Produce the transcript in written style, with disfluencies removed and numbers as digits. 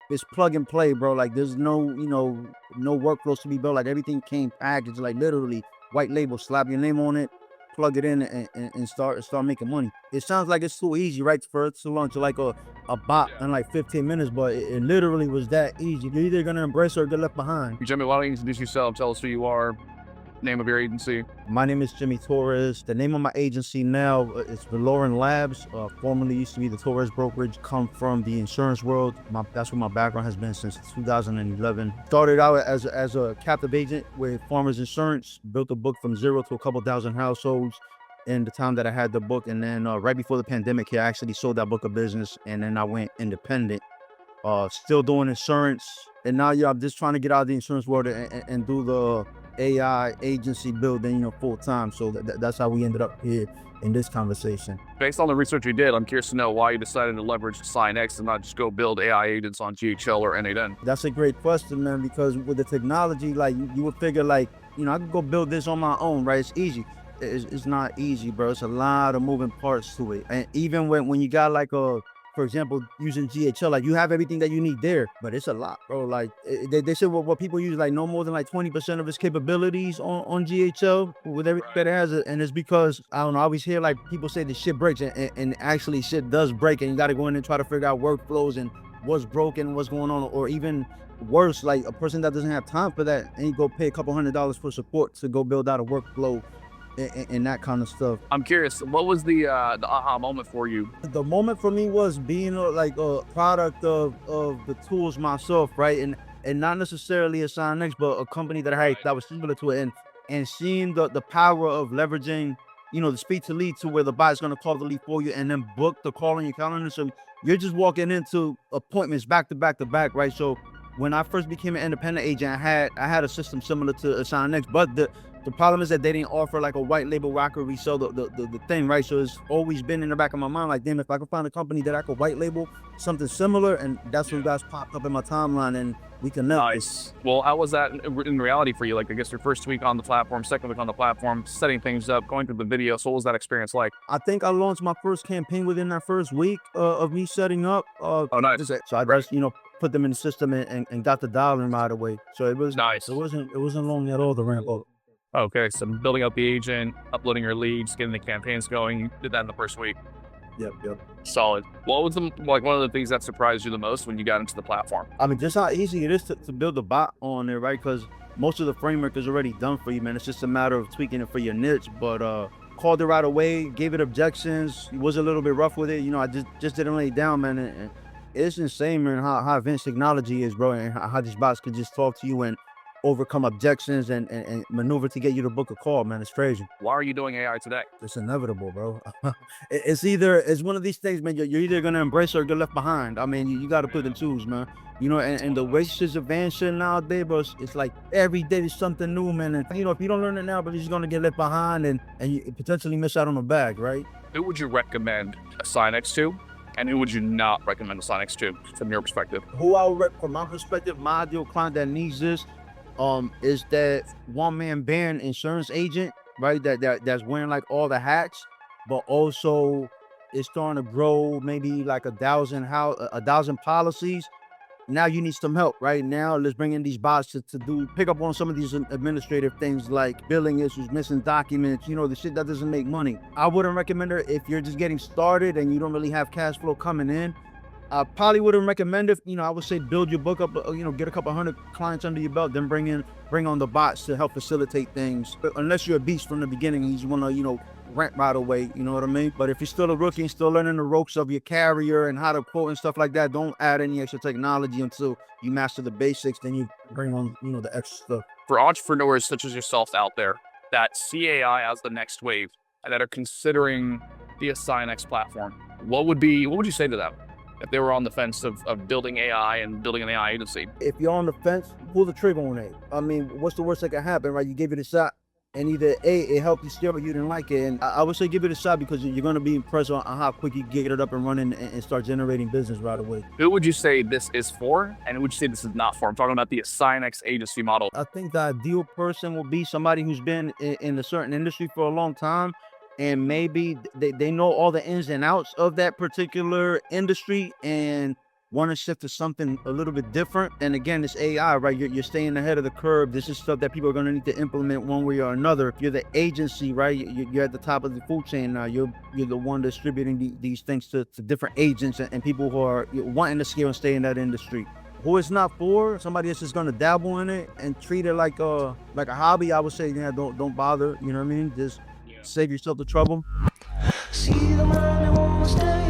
it's plug and play, bro. Like there's no, no workflows to be built. Like everything came packaged, like literally white label, slap your name on it, plug it in, and start making money. It sounds like it's too easy, right? For it to launch like a bot Yeah. in like 15 minutes, but it literally was that easy. You're either gonna embrace it or get left behind. Jimmy, why don't you introduce yourself? Tell us who you are, name of your agency. My name is Jimmy Torres. The name of my agency now is Valoran Labs. Formerly used to be the Torres Brokerage. Come from the insurance world. That's where my background has been since 2011. Started out as a captive agent with Farmers Insurance. Built a book from zero to a couple thousand households in the time that I had the book. And then right before the pandemic here, I actually sold that book of business. And then I went independent. Still doing insurance. And now, yeah, I'm just trying to get out of the insurance world and do the AI agency building, full time. So that's how we ended up here in this conversation. Based on the research you did, I'm curious to know why you decided to leverage assignx and not just go build AI agents on GHL or N8N. That's a great question, man, because with the technology, like you would figure like, I could go build this on my own, right? It's easy. It's not easy, bro. It's a lot of moving parts to it. And even when you got like for example, using GHL, like you have everything that you need there, but it's a lot, bro. Like they said what people use, like no more than like 20% of its capabilities on GHL with everything that it has. And it's because, I don't know, I always hear like people say the shit breaks and actually shit does break, and you got to go in and try to figure out workflows and what's broken, what's going on, or even worse, like a person that doesn't have time for that and you go pay a couple $100 for support to go build out a workflow and that kind of stuff. I'm curious, what was the aha moment for you? The moment for me was being like a product of the tools myself, right? And not necessarily assignx, but a company that I had that was similar to it, and seeing the power of leveraging, the speed to lead to where the bot's gonna call the lead for you and then book the call on your calendar. So you're just walking into appointments back to back to back, right? So when I first became an independent agent, I had a system similar to assignx, but the problem is that they didn't offer like a white label where I could resell the thing, right? So it's always been in the back of my mind, like, damn, if I could find a company that I could white label something similar, and that's when you guys popped up in my timeline and we connect. Nice. Well, how was that in reality for you? Like, I guess your first week on the platform, second week on the platform, setting things up, going through the video. So what was that experience like? I think I launched my first campaign within that first week of me setting up. Oh, nice. So I just, put them in the system and got the dialing right away. So it was Nice. It wasn't long at all to ramp up. Okay, so building up the agent, uploading your leads, getting the campaigns going. You did that in the first week. Yep. Solid. What was like one of the things that surprised you the most when you got into the platform? I mean, just how easy it is to build a bot on there, right? Because most of the framework is already done for you, man. It's just a matter of tweaking it for your niche. But called it right away, gave it objections. Was a little bit rough with it. I just didn't lay it down, man. And it's insane, man, how advanced technology is, bro, and how these bots can just talk to you and overcome objections and maneuver to get you to book a call, man. It's crazy. Why are you doing AI today? It's inevitable, bro. It's one of these things, man. You're either gonna embrace it or get left behind. I mean, you got to put the choose, man. And the way shit's advancing nowadays, bro, it's like every day there's something new, man. And if you don't learn it now, but you're just gonna get left behind and you potentially miss out on the bag, right? Who would you recommend assignx to? And who would you not recommend assignx to, from your perspective? Who I would, from my perspective, my ideal client that needs this, is that one-man band insurance agent, right? That's wearing like all the hats, but also is starting to grow maybe like a thousand policies. Now you need some help, right? Now let's bring in these bots to pick up on some of these administrative things like billing issues, missing documents, the shit that doesn't make money. I wouldn't recommend her if you're just getting started and you don't really have cash flow coming in. I probably wouldn't recommend it. I would say build your book up, get a couple hundred clients under your belt, then bring on the bots to help facilitate things. But unless you're a beast from the beginning and you just want to, rent right away, you know what I mean? But if you're still a rookie and still learning the ropes of your carrier and how to quote and stuff like that, don't add any extra technology until you master the basics. Then you bring on, the extra stuff. For entrepreneurs such as yourself out there that see AI as the next wave and that are considering the assignx platform, what would you say to them if they were on the fence of building AI and building an AI agency? If you're on the fence, pull the trigger on it. I mean, what's the worst that can happen, right? You give it a shot, and either A, it helped you steer, or you didn't like it. And I would say give it a shot because you're going to be impressed on how quick you get it up and running and start generating business right away. Who would you say this is for, and who would you say this is not for? I'm talking about the assignx agency model. I think the ideal person will be somebody who's been in a certain industry for a long time, and maybe they know all the ins and outs of that particular industry, and want to shift to something a little bit different. And again, it's AI, right? You're staying ahead of the curve. This is stuff that people are going to need to implement one way or another. If you're the agency, right, you're at the top of the food chain now. You're the one distributing these things to different agents and people who are wanting to scale and stay in that industry. Who it's not for, somebody that's just gonna dabble in it and treat it like a hobby, I would say, yeah, don't bother. You know what I mean? Just save yourself the trouble. See the man who won't stay